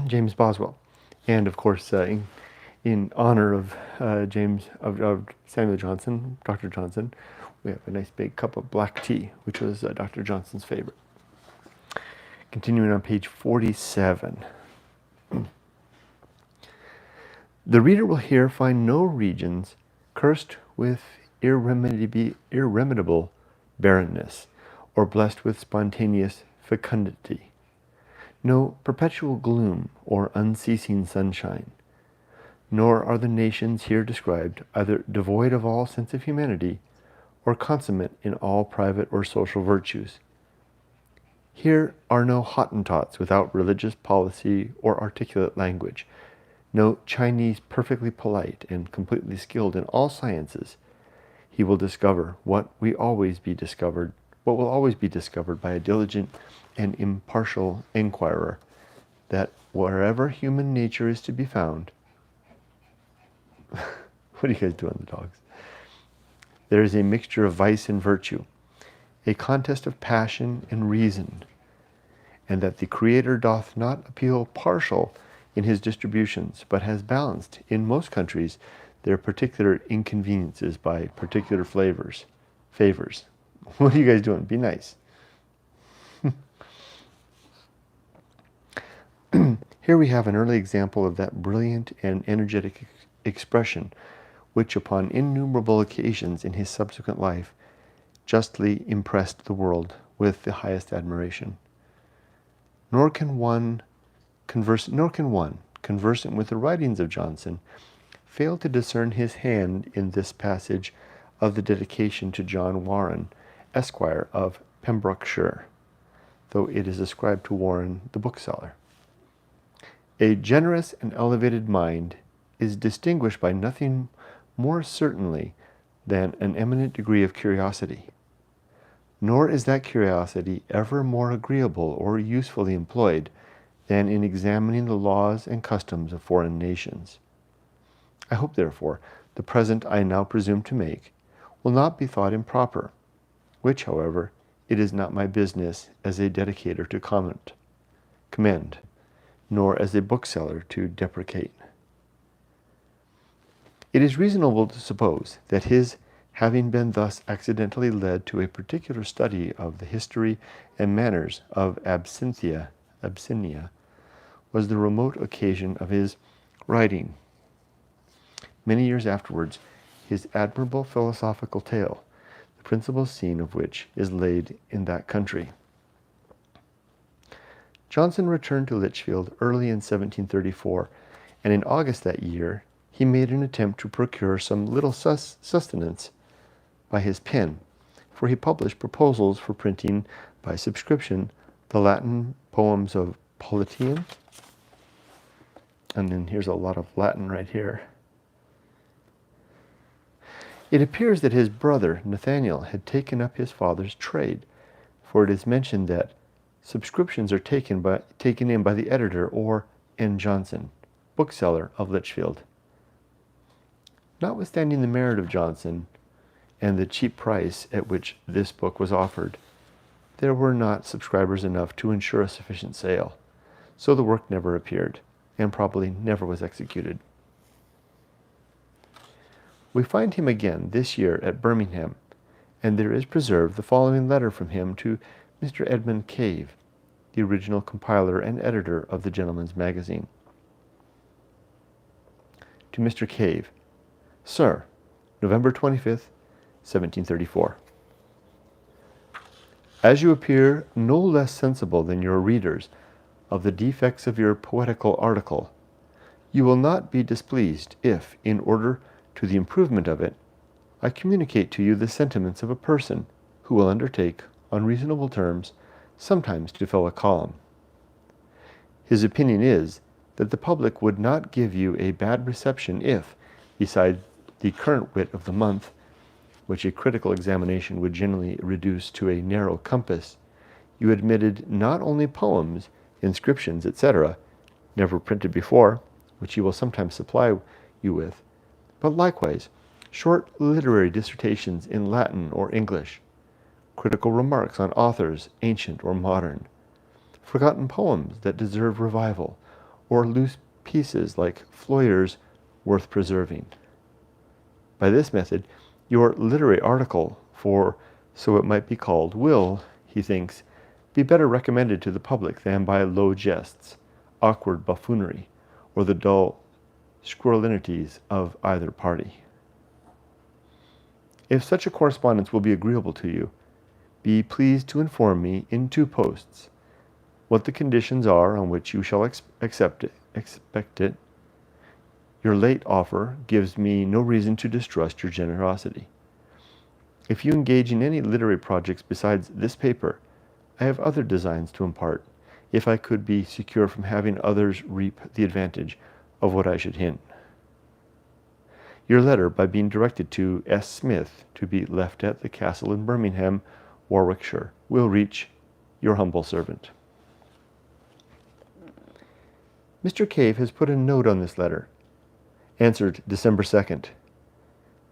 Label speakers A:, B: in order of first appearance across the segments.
A: James Boswell. And of course, in honor of of Samuel Johnson, Dr. Johnson, we have a nice big cup of black tea, which was Dr. Johnson's favorite. Continuing on page 47. The reader will here find no regions cursed with irremediable barrenness, or blessed with spontaneous fecundity. No perpetual gloom or unceasing sunshine. Nor are the nations here described either devoid of all sense of humanity, or consummate in all private or social virtues. Here are no Hottentots without religious policy or articulate language, no Chinese perfectly polite and completely skilled in all sciences. He will discover what will always be discovered by a diligent and impartial inquirer, that wherever human nature is to be found, what are you guys doing, the dogs? There is a mixture of vice and virtue, a contest of passion and reason, and that the Creator doth not appeal partial in his distributions, but has balanced, in most countries, their particular inconveniences by particular favors. What are you guys doing? Be nice. Here we have an early example of that brilliant and energetic expression which upon innumerable occasions in his subsequent life justly impressed the world with the highest admiration. Nor can one, conversant with the writings of Johnson, fail to discern his hand in this passage of the dedication to John Warren, Esquire of Pembrokeshire, though it is ascribed to Warren the bookseller. A generous and elevated mind is distinguished by nothing more certainly than an eminent degree of curiosity. Nor is that curiosity ever more agreeable or usefully employed than in examining the laws and customs of foreign nations. I hope, therefore, the present I now presume to make will not be thought improper, which, however, it is not my business as a dedicator to commend, nor as a bookseller to deprecate. It is reasonable to suppose that his having been thus accidentally led to a particular study of the history and manners of Abyssinia, was the remote occasion of his writing, many years afterwards, his admirable philosophical tale, the principal scene of which is laid in that country. Johnson returned to Lichfield early in 1734, and in August that year he made an attempt to procure some little sustenance by his pen, for he published proposals for printing by subscription the Latin poems of Politian, and then here's a lot of Latin right here. It appears that his brother Nathaniel had taken up his father's trade, for it is mentioned that subscriptions are taken in by the editor or N. Johnson, bookseller of Lichfield. Notwithstanding the merit of Johnson and the cheap price at which this book was offered, there were not subscribers enough to ensure a sufficient sale, so the work never appeared, and probably never was executed. We find him again this year at Birmingham, and there is preserved the following letter from him to Mr. Edmund Cave, the original compiler and editor of the Gentleman's Magazine. To Mr. Cave, Sir, November 25th, 1734. As you appear no less sensible than your readers of the defects of your poetical article, you will not be displeased if, in order to the improvement of it, I communicate to you the sentiments of a person who will undertake, on reasonable terms, sometimes to fill a column. His opinion is that the public would not give you a bad reception if, besides the current wit of the month, which a critical examination would generally reduce to a narrow compass, you admitted not only poems, inscriptions, etc., never printed before, which he will sometimes supply you with, but likewise short literary dissertations in Latin or English, critical remarks on authors, ancient or modern, forgotten poems that deserve revival, or loose pieces like Floyer's worth preserving. By this method, your literary article, for so it might be called, will, he thinks, be better recommended to the public than by low jests, awkward buffoonery, or the dull scurrilinities of either party. If such a correspondence will be agreeable to you, be pleased to inform me in 2 posts what the conditions are on which you shall expect it. Your late offer gives me no reason to distrust your generosity. If you engage in any literary projects besides this paper, I have other designs to impart, if I could be secure from having others reap the advantage of what I should hint. Your letter, by being directed to S. Smith, to be left at the castle in Birmingham, Warwickshire, will reach your humble servant. Mr. Cave has put a note on this letter, answered December 2nd,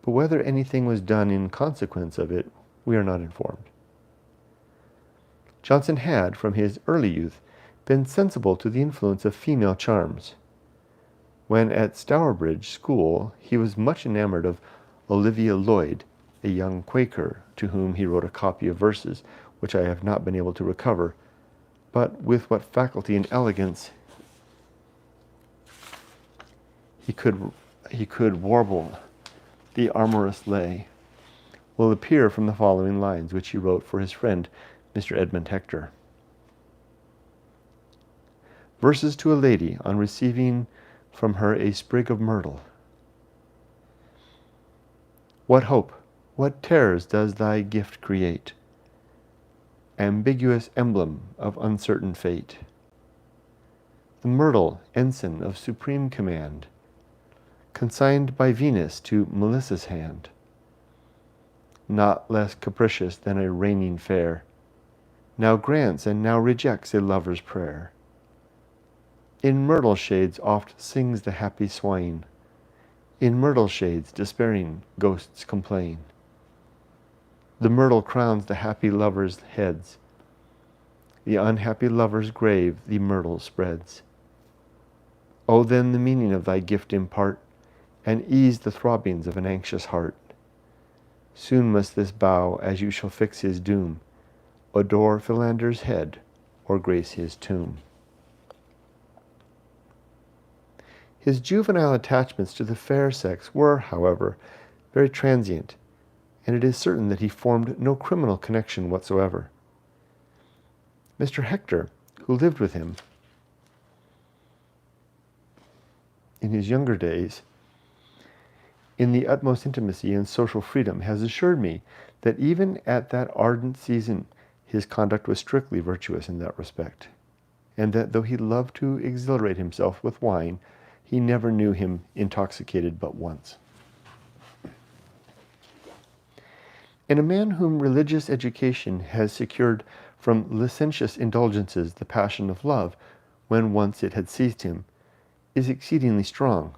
A: but whether anything was done in consequence of it, we are not informed. Johnson had, from his early youth, been sensible to the influence of female charms. When at Stourbridge School, he was much enamored of Olivia Lloyd, a young Quaker, to whom he wrote a copy of verses, which I have not been able to recover, but with what faculty and elegance he could warble the amorous lay, will appear from the following lines, which he wrote for his friend, Mr. Edmund Hector. Verses to a lady on receiving from her a sprig of myrtle. What hope, what terrors does thy gift create? Ambiguous emblem of uncertain fate. The myrtle, ensign of supreme command, consigned by Venus to Melissa's hand, not less capricious than a reigning fair, now grants and now rejects a lover's prayer. In myrtle shades oft sings the happy swain, in myrtle shades despairing ghosts complain. The myrtle crowns the happy lovers' heads, the unhappy lover's grave the myrtle spreads. O then the meaning of thy gift impart, and ease the throbbings of an anxious heart. Soon must this bow, as you shall fix his doom, adore Philander's head, or grace his tomb. His juvenile attachments to the fair sex were, however, very transient, and it is certain that he formed no criminal connection whatsoever. Mr. Hector, who lived with him in his younger days, in the utmost intimacy and social freedom, has assured me that even at that ardent season his conduct was strictly virtuous in that respect, and that though he loved to exhilarate himself with wine, he never knew him intoxicated but once. In a man whom religious education has secured from licentious indulgences the passion of love, when once it had seized him, is exceedingly strong,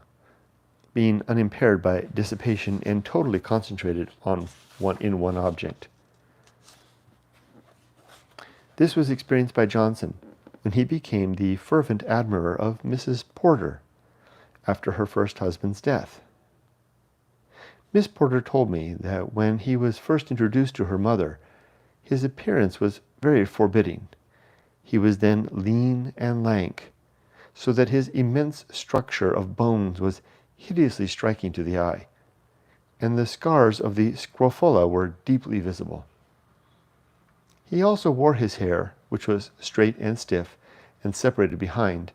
A: being unimpaired by dissipation and totally concentrated on one object. This was experienced by Johnson when he became the fervent admirer of Mrs. Porter after her first husband's death. Miss Porter told me that when he was first introduced to her mother, his appearance was very forbidding. He was then lean and lank, so that his immense structure of bones was hideously striking to the eye, and the scars of the scrofula were deeply visible. He also wore his hair, which was straight and stiff and separated behind,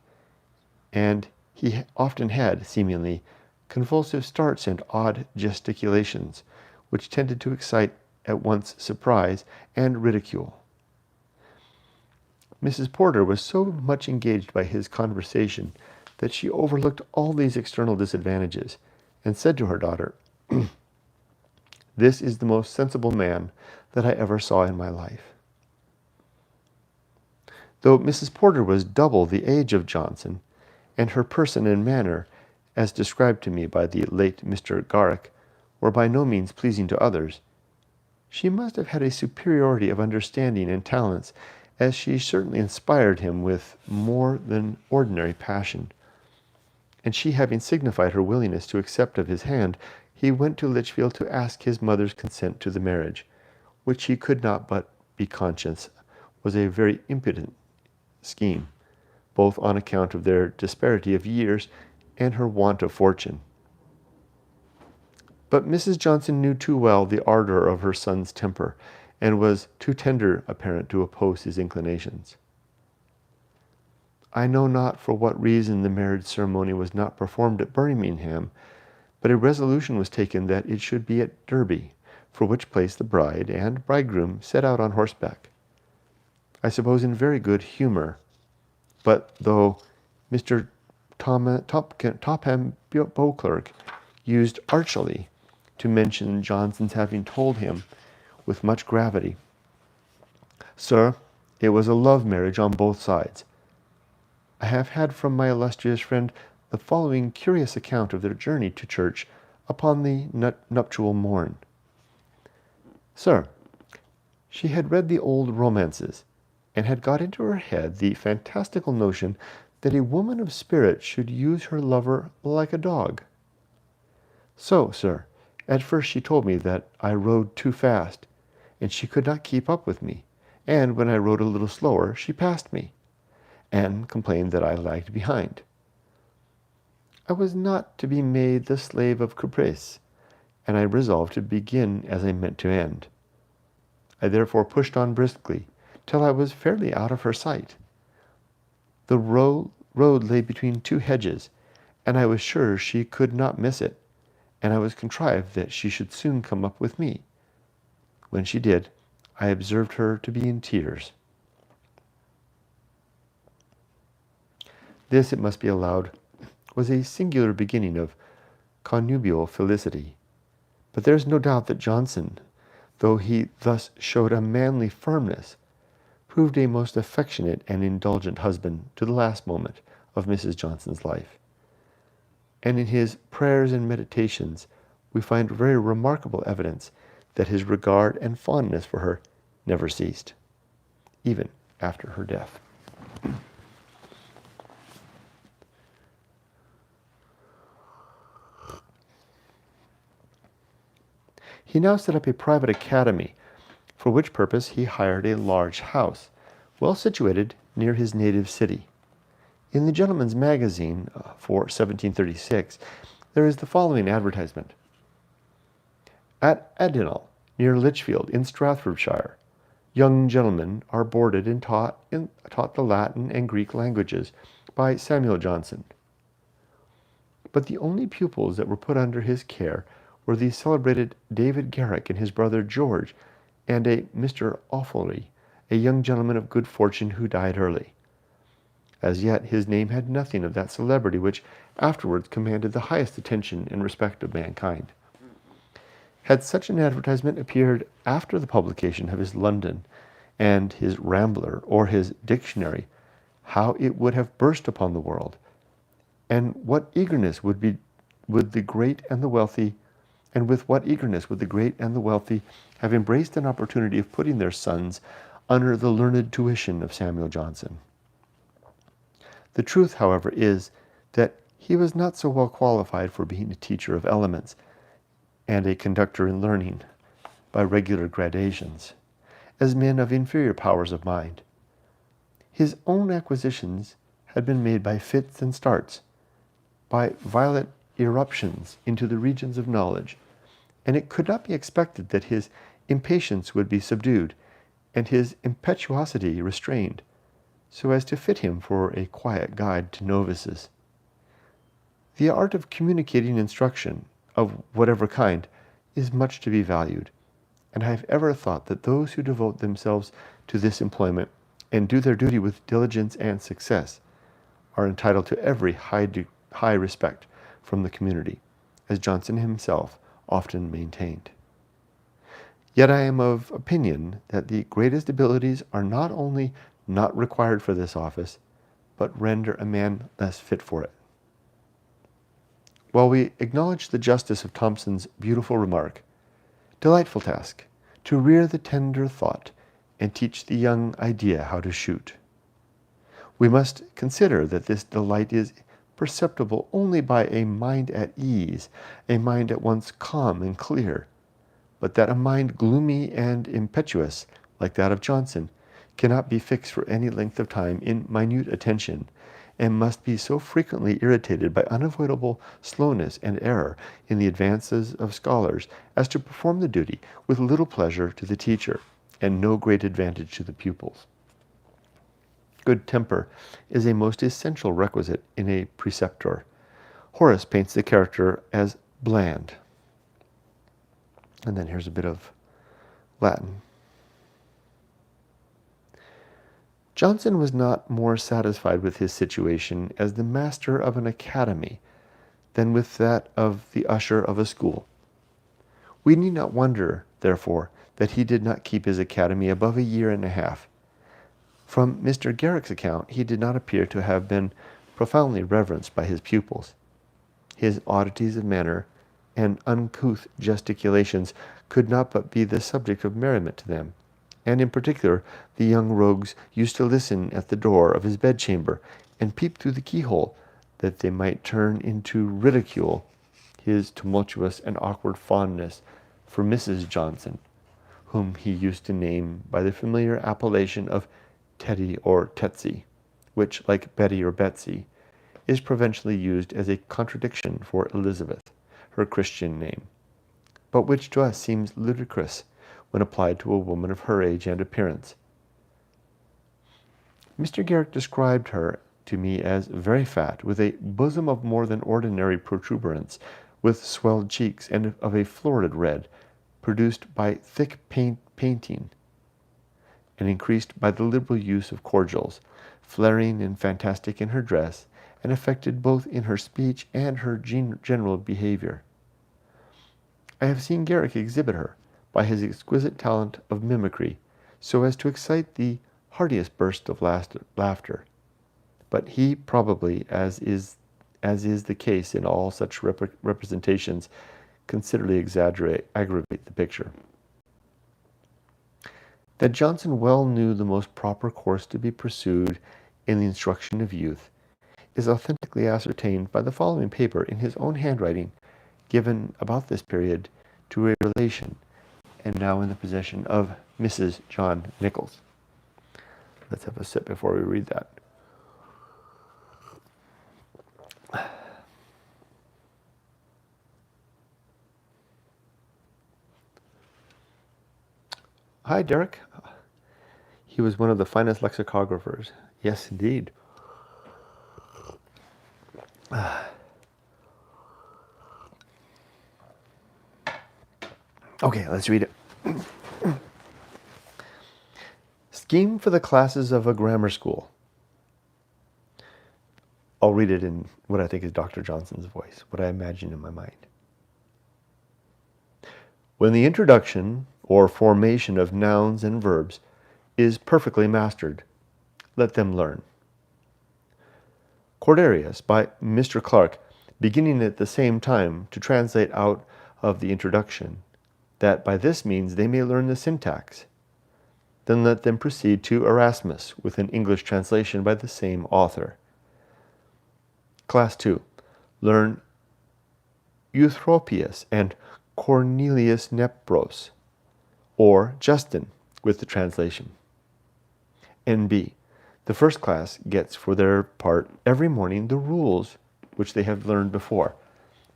A: and he often had, seemingly, convulsive starts and odd gesticulations, which tended to excite at once surprise and ridicule. Mrs. Porter was so much engaged by his conversation that she overlooked all these external disadvantages, and said to her daughter, "This is the most sensible man that I ever saw in my life." Though Mrs. Porter was double the age of Johnson, and her person and manner, as described to me by the late Mr. Garrick, were by no means pleasing to others, she must have had a superiority of understanding and talents, as she certainly inspired him with more than ordinary passion, and she having signified her willingness to accept of his hand, he went to Lichfield to ask his mother's consent to the marriage, which he could not but be conscious was a very impudent scheme, both on account of their disparity of years and her want of fortune. But Mrs. Johnson knew too well the ardor of her son's temper, and was too tender a parent to oppose his inclinations. I know not for what reason the marriage ceremony was not performed at Birmingham, but a resolution was taken that it should be at Derby, for which place the bride and bridegroom set out on horseback. I suppose in very good humour, but though Mr. Topham Beauclerk used archly to mention Johnson's having told him with much gravity, "Sir, it was a love marriage on both sides." I have had from my illustrious friend the following curious account of their journey to church upon the nuptial morn. "Sir, she had read the old romances, and had got into her head the fantastical notion that a woman of spirit should use her lover like a dog. So, sir, at first she told me that I rode too fast, and she could not keep up with me, and when I rode a little slower she passed me, and complained that I lagged behind. I was not to be made the slave of caprice, and I resolved to begin as I meant to end. I therefore pushed on briskly, till I was fairly out of her sight. The road lay between two hedges, and I was sure she could not miss it, and I was contrived that she should soon come up with me. When she did, I observed her to be in tears." This, it must be allowed, was a singular beginning of connubial felicity, but there is no doubt that Johnson, though he thus showed a manly firmness, proved a most affectionate and indulgent husband to the last moment of Mrs. Johnson's life. And in his prayers and meditations we find very remarkable evidence that his regard and fondness for her never ceased, even after her death. He now set up a private academy, for which purpose he hired a large house, well situated near his native city. In the Gentleman's Magazine for 1736, there is the following advertisement. "At Adenal, near Lichfield, in Staffordshire, young gentlemen are boarded and taught the Latin and Greek languages by Samuel Johnson." But the only pupils that were put under his care were the celebrated David Garrick and his brother George, and a Mr. Offally, a young gentleman of good fortune who died early. As yet his name had nothing of that celebrity which afterwards commanded the highest attention and respect of mankind. Had such an advertisement appeared after the publication of his London and his Rambler or his Dictionary, how it would have burst upon the world, and what eagerness would the great and the wealthy have embraced an opportunity of putting their sons under the learned tuition of Samuel Johnson. The truth, however, is that he was not so well qualified for being a teacher of elements and a conductor in learning by regular gradations as men of inferior powers of mind. His own acquisitions had been made by fits and starts, by violent eruptions into the regions of knowledge, and it could not be expected that his impatience would be subdued and his impetuosity restrained, so as to fit him for a quiet guide to novices. The art of communicating instruction, of whatever kind, is much to be valued, and I have ever thought that those who devote themselves to this employment and do their duty with diligence and success are entitled to every high respect from the community, as Johnson himself often maintained. Yet I am of opinion that the greatest abilities are not only not required for this office, but render a man less fit for it. While we acknowledge the justice of Thomson's beautiful remark, "Delightful task, to rear the tender thought, and teach the young idea how to shoot," we must consider that this delight is perceptible only by a mind at ease, a mind at once calm and clear, but that a mind gloomy and impetuous, like that of Johnson, cannot be fixed for any length of time in minute attention, and must be so frequently irritated by unavoidable slowness and error in the advances of scholars as to perform the duty with little pleasure to the teacher, and no great advantage to the pupils. Good temper is a most essential requisite in a preceptor. Horace paints the character as bland. And then here's a bit of Latin. Johnson was not more satisfied with his situation as the master of an academy than with that of the usher of a school. We need not wonder, therefore, that he did not keep his academy above a year and a half. From Mr. Garrick's account, he did not appear to have been profoundly reverenced by his pupils. His oddities of manner and uncouth gesticulations could not but be the subject of merriment to them, and in particular the young rogues used to listen at the door of his bedchamber and peep through the keyhole, that they might turn into ridicule his tumultuous and awkward fondness for Mrs. Johnson, whom he used to name by the familiar appellation of Teddy or Tetsy, which, like Betty or Betsy, is provincially used as a contradiction for Elizabeth, her Christian name, but which to us seems ludicrous when applied to a woman of her age and appearance. Mr. Garrick described her to me as very fat, with a bosom of more than ordinary protuberance, with swelled cheeks, and of a florid red, produced by thick painting, and increased by the liberal use of cordials, flaring and fantastic in her dress, and affected both in her speech and her general behavior. I have seen Garrick exhibit her, by his exquisite talent of mimicry, so as to excite the heartiest burst of laughter. But he probably, as is the case in all such representations, considerably aggravate the picture. That Johnson well knew the most proper course to be pursued in the instruction of youth is authentically ascertained by the following paper in his own handwriting, given about this period to a relation, and now in the possession of Mrs. John Nichols. Let's have a sip before we read that. Hi, Derek. He was one of the finest lexicographers. Yes, indeed. Okay, let's read it. Scheme for the classes of a grammar school. I'll read it in what I think is Dr. Johnson's voice, what I imagine in my mind. When the introduction or formation of nouns and verbs is perfectly mastered, let them learn. Corderius, by Mr. Clarke, beginning at the same time to translate out of the introduction, that by this means they may learn the syntax. Then let them proceed to Erasmus, with an English translation by the same author. Class 2. Learn Eutropius and Cornelius Nepos, or Justin, with the translation. N.B. The first class gets for their part every morning the rules which they have learned before,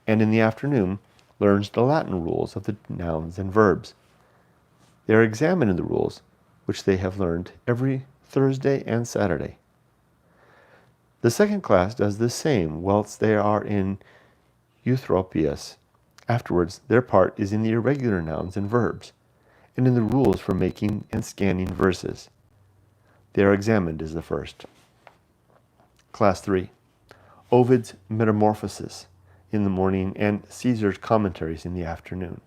A: and in the afternoon learns the Latin rules of the nouns and verbs. They are examined in the rules which they have learned every Thursday and Saturday. The second class does the same whilst they are in Eutropius. Afterwards, their part is in the irregular nouns and verbs, and in the rules for making and scanning verses. They are examined as the first. Class 3. Ovid's Metamorphoses in the morning and Caesar's commentaries in the afternoon.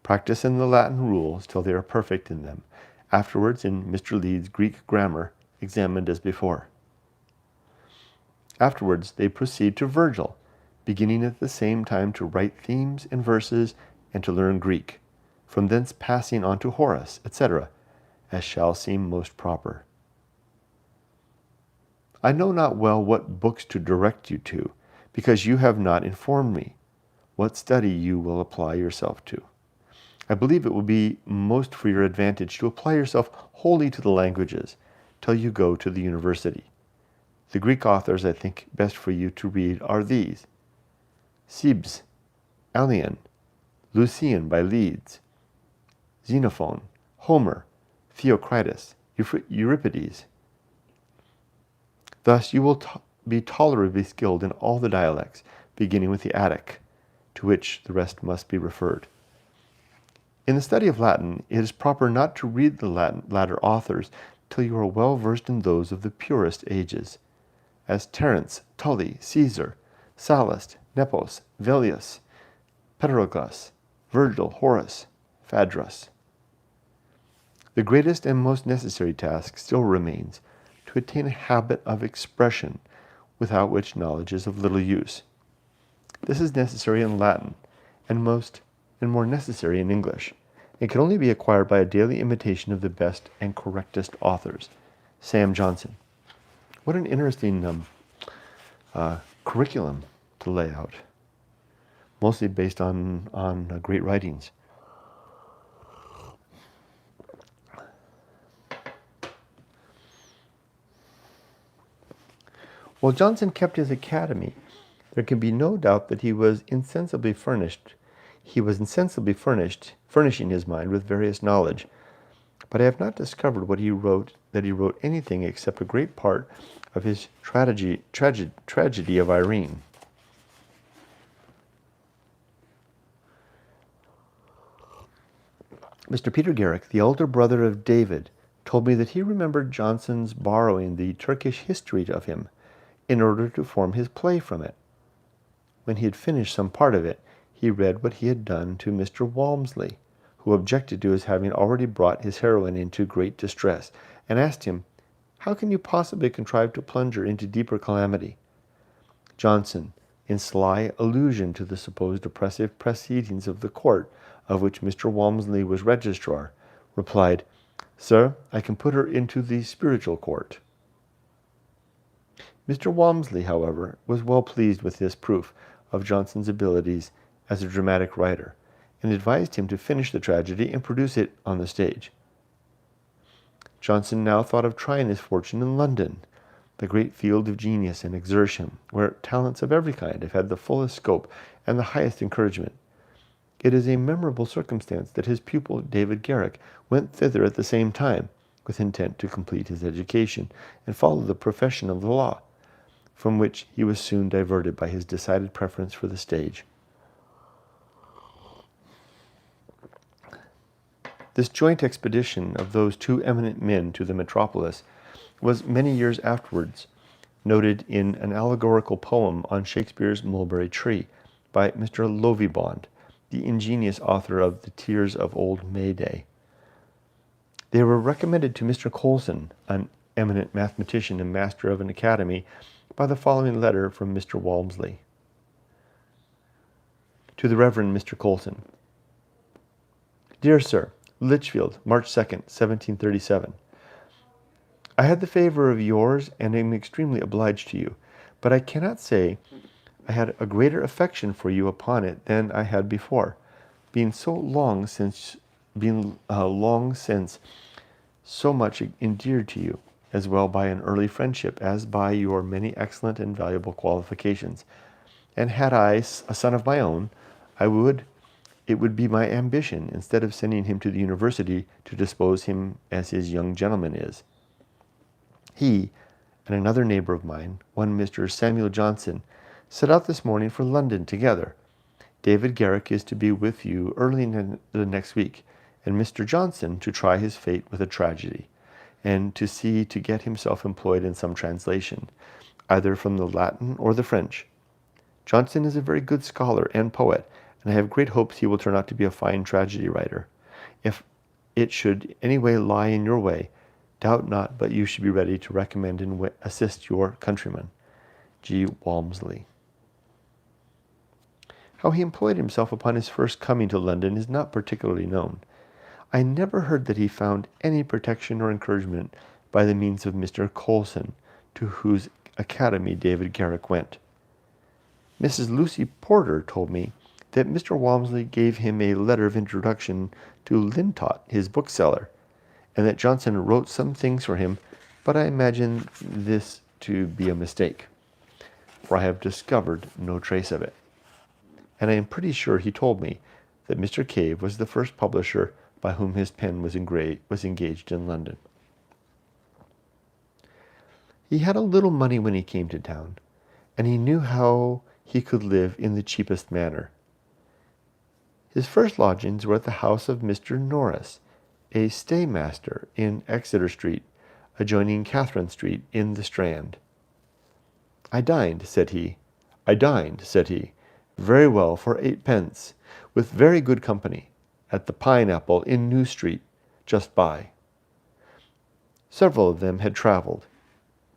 A: Practice in the Latin rules till they are perfect in them. Afterwards, in Mr. Leeds' Greek grammar, examined as before. Afterwards, they proceed to Virgil, beginning at the same time to write themes and verses and to learn Greek, from thence passing on to Horace, etc., as shall seem most proper. I know not well what books to direct you to, because you have not informed me what study you will apply yourself to. I believe it will be most for your advantage to apply yourself wholly to the languages till you go to the university. The Greek authors I think best for you to read are these: Cebes, Aelian, Lucian by Leeds, Xenophon, Homer, Theocritus, Euripides. Thus you will be tolerably skilled in all the dialects, beginning with the Attic, to which the rest must be referred. In the study of Latin, it is proper not to read the latter authors till you are well versed in those of the purest ages, as Terence, Tully, Caesar, Sallust, Nepos, Velleius, Pateroclus, Virgil, Horace, Phaedrus. The greatest and most necessary task still remains to attain a habit of expression, without which knowledge is of little use. This is necessary in Latin, and more necessary in English. It can only be acquired by a daily imitation of the best and correctest authors. Sam Johnson. What an interesting curriculum to lay out, mostly based on great writings. While Johnson kept his academy, there can be no doubt that he was insensibly furnishing his mind with various knowledge. But I have not discovered that he wrote anything except a great part of his tragedy of Irene. Mr. Peter Garrick, the elder brother of David, told me that he remembered Johnson's borrowing the Turkish history of him in order to form his play from it. When he had finished some part of it, he read what he had done to Mr. Walmsley, who objected to his having already brought his heroine into great distress, and asked him, "How can you possibly contrive to plunge her into deeper calamity?" Johnson, in sly allusion to the supposed oppressive proceedings of the court, of which Mr. Walmsley was registrar, replied, "Sir, I can put her into the spiritual court." Mr. Walmsley, however, was well pleased with this proof of Johnson's abilities as a dramatic writer, and advised him to finish the tragedy and produce it on the stage. Johnson now thought of trying his fortune in London, the great field of genius and exertion, where talents of every kind have had the fullest scope and the highest encouragement. It is a memorable circumstance that his pupil, David Garrick, went thither at the same time, with intent to complete his education and follow the profession of the law, from which he was soon diverted by his decided preference for the stage. This joint expedition of those two eminent men to the metropolis was many years afterwards noted in an allegorical poem on Shakespeare's Mulberry Tree by Mr. Lovibond, the ingenious author of The Tears of Old May Day. They were recommended to Mr. Coulson, an eminent mathematician and master of an academy, by the following letter from Mr. Walmsley. To the Reverend Mr. Coulson. Dear Sir, Lichfield, March 2nd, 1737. I had the favor of yours and am extremely obliged to you, but I cannot say I had a greater affection for you upon it than I had before, being long since so much endeared to you, as well by an early friendship as by your many excellent and valuable qualifications. And had I a son of my own, it would be my ambition, instead of sending him to the university, to dispose him as his young gentleman is. He and another neighbor of mine, one Mr. Samuel Johnson, set out this morning for London together. David Garrick is to be with you early in the next week, and Mr. Johnson to try his fate with a tragedy, and to see to get himself employed in some translation, either from the Latin or the French. Johnson is a very good scholar and poet, and I have great hopes he will turn out to be a fine tragedy writer. If it should any way lie in your way, doubt not but you should be ready to recommend and assist your countryman, G. Walmsley. How he employed himself upon his first coming to London is not particularly known. I never heard that he found any protection or encouragement by the means of Mr. Coulson, to whose academy David Garrick went. Mrs. Lucy Porter told me that Mr. Walmsley gave him a letter of introduction to Lintot, his bookseller, and that Johnson wrote some things for him, but I imagine this to be a mistake, for I have discovered no trace of it. And I am pretty sure he told me that Mr. Cave was the first publisher by whom his pen was engaged in London. He had a little money when he came to town, and he knew how he could live in the cheapest manner. His first lodgings were at the house of Mr. Norris, a staymaster in Exeter Street, adjoining Catherine Street in the Strand. I dined, said he, very well for 8d, with very good company, at the Pineapple in New Street, just by. Several of them had travelled.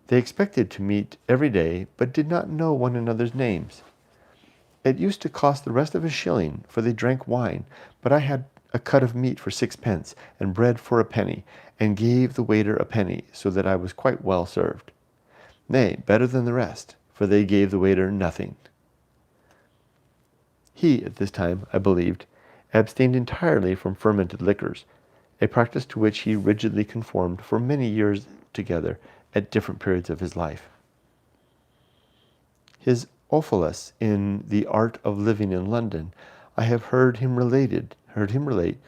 A: They expected to meet every day, but did not know one another's names. It used to cost the rest of a shilling, for they drank wine, but I had a cut of meat for 6d, and bread for a penny, and gave the waiter a penny, so that I was quite well served. Nay, better than the rest, for they gave the waiter nothing. He, at this time, I believed, abstained entirely from fermented liquors, a practice to which he rigidly conformed for many years together at different periods of his life. His Ophilis in The Art of Living in London, I have heard him relate,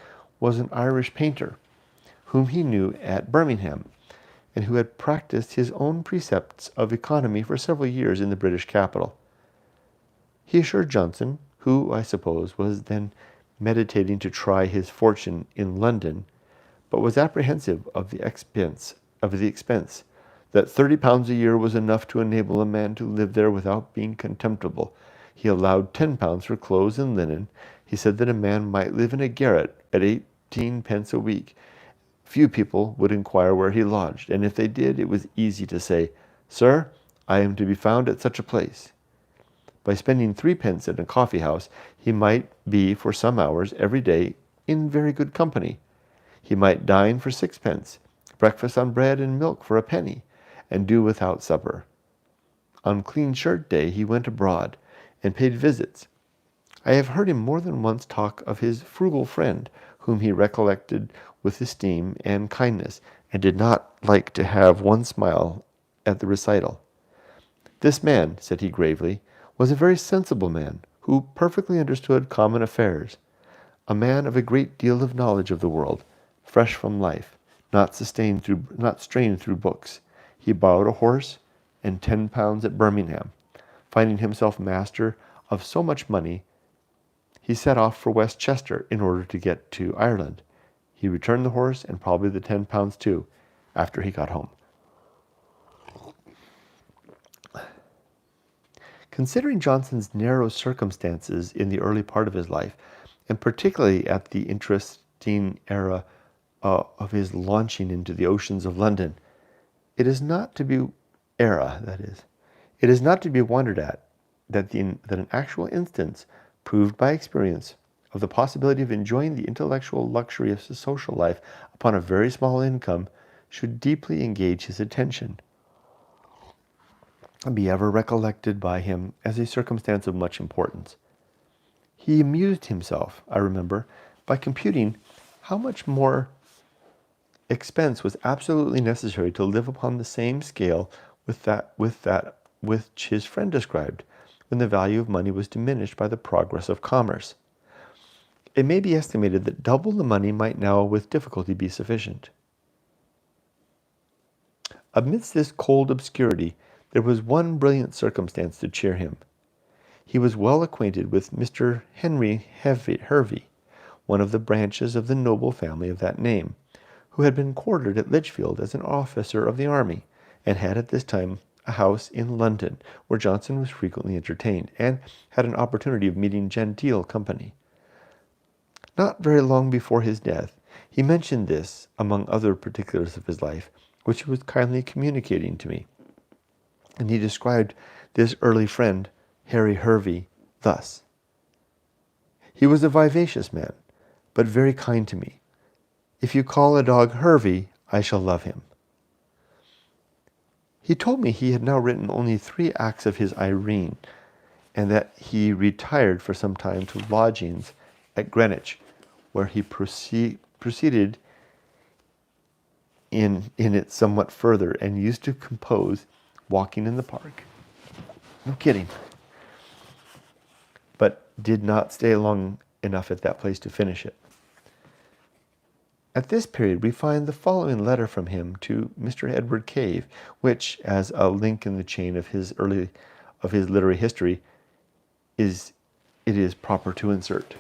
A: was an Irish painter, whom he knew at Birmingham, and who had practiced his own precepts of economy for several years in the British capital. He assured Johnson, who, I suppose, was then meditating to try his fortune in London, but was apprehensive of the expense, that £30 a year was enough to enable a man to live there without being contemptible. He allowed £10 for clothes and linen. He said that a man might live in a garret at 18d a week. Few people would inquire where he lodged, and if they did, it was easy to say, "Sir, I am to be found at such a place." By spending 3d at a coffee house, he might be for some hours every day in very good company. He might dine for 6d, breakfast on bread and milk for a penny, and do without supper. On clean shirt day he went abroad, and paid visits. I have heard him more than once talk of his frugal friend, whom he recollected with esteem and kindness, and did not like to have one smile at the recital. This man, said he gravely, was a very sensible man, who perfectly understood common affairs, a man of a great deal of knowledge of the world, fresh from life, not strained through books. He borrowed a horse and £10 at Birmingham. Finding himself master of so much money, he set off for West Chester in order to get to Ireland. He returned the horse and probably the £10 too, after he got home. Considering Johnson's narrow circumstances in the early part of his life, and particularly at the interesting era of his launching into the oceans of London, it is not to be wondered at that an actual instance, proved by experience, of the possibility of enjoying the intellectual luxury of social life upon a very small income should deeply engage his attention, and be ever recollected by him as a circumstance of much importance. He amused himself, I remember, by computing how much more expense was absolutely necessary to live upon the same scale with that which his friend described, when the value of money was diminished by the progress of commerce. It may be estimated that double the money might now with difficulty be sufficient. Amidst this cold obscurity, there was one brilliant circumstance to cheer him. He was well acquainted with Mr. Henry Hervey, one of the branches of the noble family of that name, who had been quartered at Lichfield as an officer of the army, and had at this time a house in London, where Johnson was frequently entertained, and had an opportunity of meeting genteel company. Not very long before his death, he mentioned this among other particulars of his life, which he was kindly communicating to me. And he described this early friend, Harry Hervey, thus: "He was a vivacious man, but very kind to me. If you call a dog Hervey, I shall love him." He told me he had now written only 3 acts of his Irene, and that he retired for some time to lodgings at Greenwich, where he proceeded in it somewhat further, and used to compose walking in the park. No kidding. But did not stay long enough at that place to finish it. At this period, we find the following letter from him to Mr. Edward Cave, which, as a link in the chain of his literary history, it is proper to insert.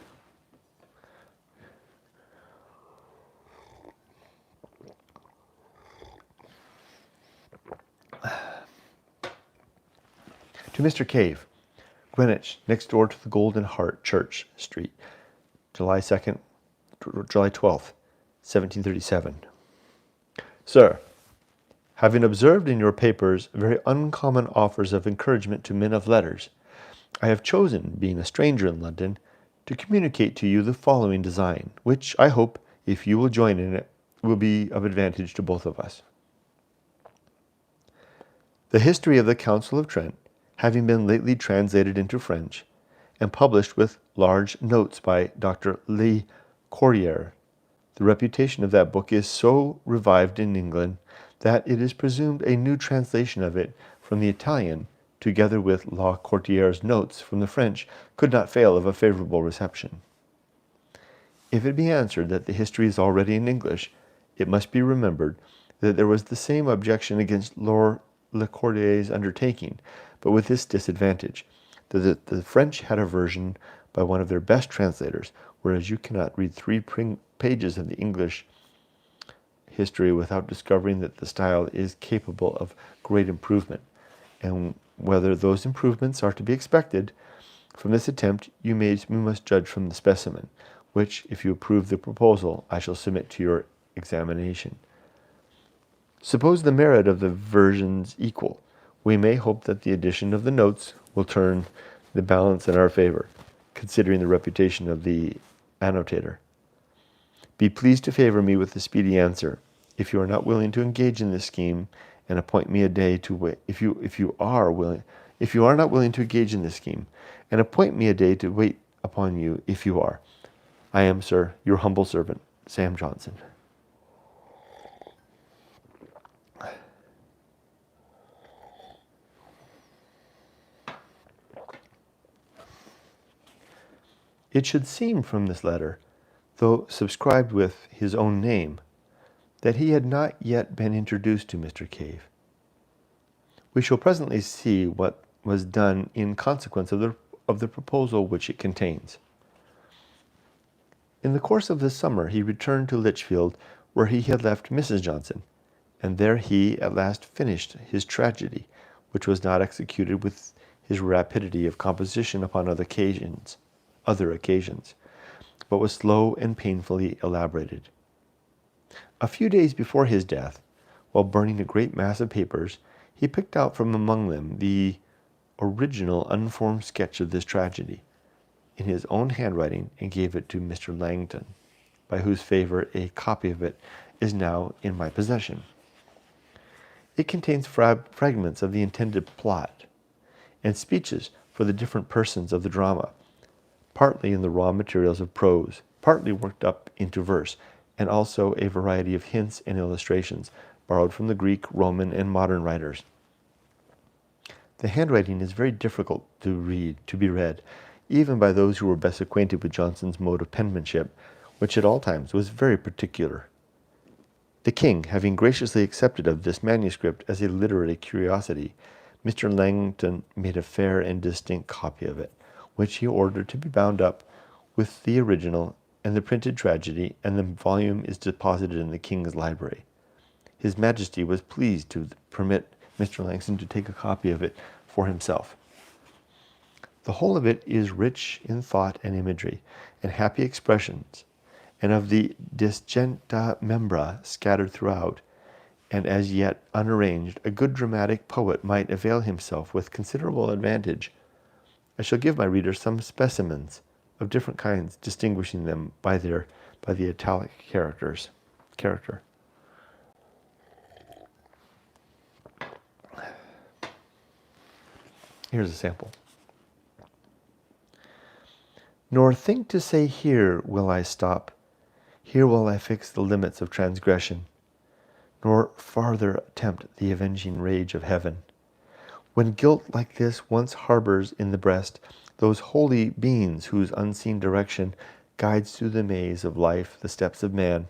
A: To Mr. Cave, Greenwich, next door to the Golden Heart, Church Street, July 12th, 1737. Sir, having observed in your papers very uncommon offers of encouragement to men of letters, I have chosen, being a stranger in London, to communicate to you the following design, which I hope, if you will join in it, will be of advantage to both of us. The history of the Council of Trent, having been lately translated into French, and published with large notes by Dr. Le Courrier, the reputation of that book is so revived in England that it is presumed a new translation of it from the Italian, together with La Courtier's notes from the French, could not fail of a favorable reception. If it be answered that the history is already in English, it must be remembered that there was the same objection against Lord Le Courtier's undertaking, but with this disadvantage, that the French had a version by one of their best translators, whereas you cannot read 3 pages of the English history without discovering that the style is capable of great improvement, and whether those improvements are to be expected from this attempt we must judge from the specimen, which, if you approve the proposal, I shall submit to your examination. Suppose the merit of the versions equal, we may hope that the addition of the notes will turn the balance in our favor, considering the reputation of the annotator. Be pleased to favor me with a speedy answer. If you are not willing to engage in this scheme, and appoint me a day to wait. If you are not willing to engage in this scheme, and appoint me a day to wait upon you, if you are, I am, sir, your humble servant, Sam Johnson. It should seem from this letter, though subscribed with his own name, that he had not yet been introduced to Mr. Cave. We shall presently see what was done in consequence of the proposal which it contains. In the course of the summer he returned to Lichfield, where he had left Mrs. Johnson, and there he at last finished his tragedy, which was not executed with his rapidity of composition upon other occasions, but was slow and painfully elaborated. A few days before his death, while burning a great mass of papers, he picked out from among them the original unformed sketch of this tragedy, in his own handwriting, and gave it to Mr. Langton, by whose favor a copy of it is now in my possession. It contains fragments of the intended plot, and speeches for the different persons of the drama, partly in the raw materials of prose, partly worked up into verse, and also a variety of hints and illustrations borrowed from the Greek, Roman, and modern writers. The handwriting is very difficult to be read, even by those who were best acquainted with Johnson's mode of penmanship, which at all times was very particular. The king, having graciously accepted of this manuscript as a literary curiosity, Mr. Langton made a fair and distinct copy of it, which he ordered to be bound up with the original and the printed tragedy, and the volume is deposited in the king's library. His Majesty was pleased to permit Mr. Langton to take a copy of it for himself. The whole of it is rich in thought and imagery, and happy expressions, and of the disgenta membra scattered throughout, and as yet unarranged, a good dramatic poet might avail himself with considerable advantage. I shall give my readers some specimens of different kinds, distinguishing them by the italic character. Here's a sample. Nor think to say, here will I stop, here will I fix the limits of transgression, nor farther attempt the avenging rage of heaven. When guilt like this once harbors in the breast those holy beings whose unseen direction guides through the maze of life the steps of man,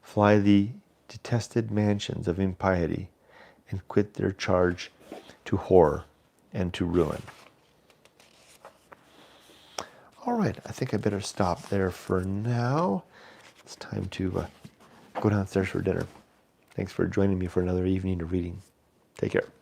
A: fly the detested mansions of impiety and quit their charge to horror and to ruin. All right, I think I better stop there for now. It's time to go downstairs for dinner. Thanks for joining me for another evening of reading. Take care.